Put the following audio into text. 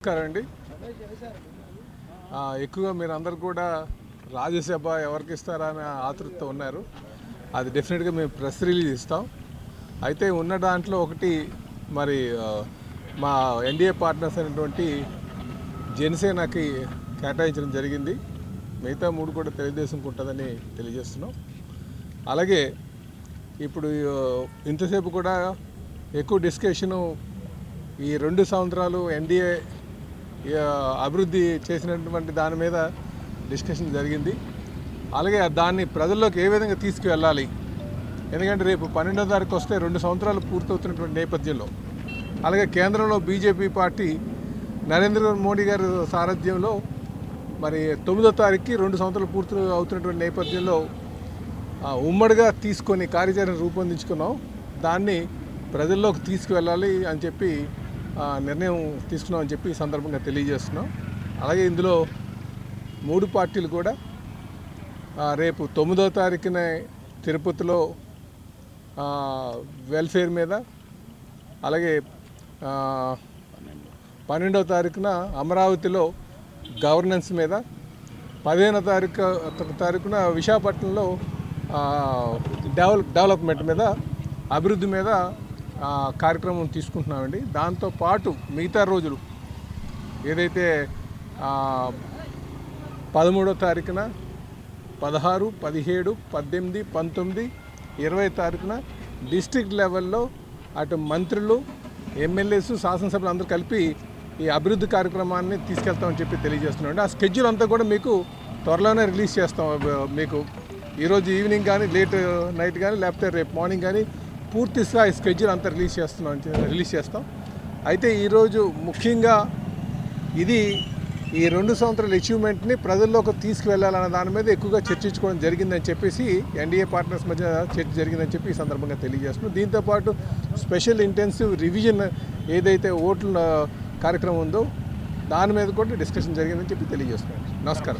నమస్కారం అండి. ఎక్కువగా మీరు అందరు కూడా రాజ్యసభ ఎవరికి ఇస్తారా అనే ఆతృతతో ఉన్నారు. అది డెఫినెట్గా మేము ప్రెస్ రిలీజ్ ఇస్తాం. అయితే ఉన్న దాంట్లో ఒకటి మరి మా ఎన్డీఏ పార్ట్నర్స్ అయినటువంటి జనసేనకి కేటాయించడం జరిగింది. మిగతా 3 కూడా తెలుగుదేశంకి ఉంటుందని తెలియజేస్తున్నాం. అలాగే ఇప్పుడు ఇంతసేపు కూడా ఎక్కువ డిస్కషను ఈ 2 సంవత్సరాలు ఎన్డీఏ అభివృద్ధి చేసినటువంటి దాని మీద డిస్కషన్ జరిగింది. అలాగే దాన్ని ప్రజల్లోకి ఏ విధంగా తీసుకువెళ్ళాలి, ఎందుకంటే రేపు 12వ తారీఖు వస్తే 2 సంవత్సరాలు పూర్తవుతున్నటువంటి నేపథ్యంలో, అలాగే కేంద్రంలో బీజేపీ పార్టీ నరేంద్ర మోడీ గారి సారథ్యంలో మరి 9వ తారీఖుకి 2 సంవత్సరాలు పూర్తి అవుతున్నటువంటి నేపథ్యంలో ఉమ్మడిగా తీసుకొని కార్యాచరణ రూపొందించుకున్నాం. దాన్ని ప్రజల్లోకి తీసుకువెళ్ళాలి అని చెప్పి నిర్ణయం తీసుకున్నామని చెప్పి ఈ సందర్భంగా తెలియజేస్తున్నాం. అలాగే ఇందులో 3 పార్టీలు కూడా రేపు 9వ తారీఖున తిరుపతిలో వెల్ఫేర్ మీద, అలాగే 12వ తారీఖున అమరావతిలో గవర్నెన్స్ మీద, 15వ తారీఖున విశాఖపట్నంలో డెవలప్మెంట్ మీద, అభివృద్ధి మీద కార్యక్రమం తీసుకుంటున్నామండి. దాంతోపాటు మిగతా రోజులు ఏదైతే 13వ తారీఖున 16, 17, 18, 19, 20 తారీఖున డిస్ట్రిక్ట్ లెవెల్లో అటు మంత్రులు, ఎమ్మెల్యేస్, శాసనసభ్యులు అందరూ కలిపి ఈ అభివృద్ధి కార్యక్రమాన్ని తీసుకెళ్తామని చెప్పి తెలియజేస్తున్నామండి. ఆ స్కెడ్యూల్ అంతా కూడా మీకు త్వరలోనే రిలీజ్ చేస్తాం. మీకు ఈరోజు ఈవినింగ్ కానీ, లేట్ నైట్ కానీ, లేకపోతే రేపు మార్నింగ్ కానీ పూర్తిగా ఈ స్కెడ్యూల్ అంతా రిలీజ్ చేస్తాం. అయితే ఈరోజు ముఖ్యంగా ఇది ఈ 2 సంవత్సరాల అచీవ్మెంట్ని ప్రజల్లోకి తీసుకువెళ్ళాలన్న దాని మీద ఎక్కువగా చర్చించుకోవడం జరిగిందని చెప్పేసి ఎన్డీఏ పార్ట్నర్స్ మధ్య చర్చ జరిగిందని చెప్పి ఈ సందర్భంగా తెలియజేస్తున్నాం. దీంతోపాటు స్పెషల్ ఇంటెన్సివ్ రివిజన్ ఏదైతే ఓట్ల కార్యక్రమం ఉందో దాని మీద కూడా డిస్కషన్ జరిగిందని చెప్పి తెలియజేస్తున్నాం. నమస్కారం.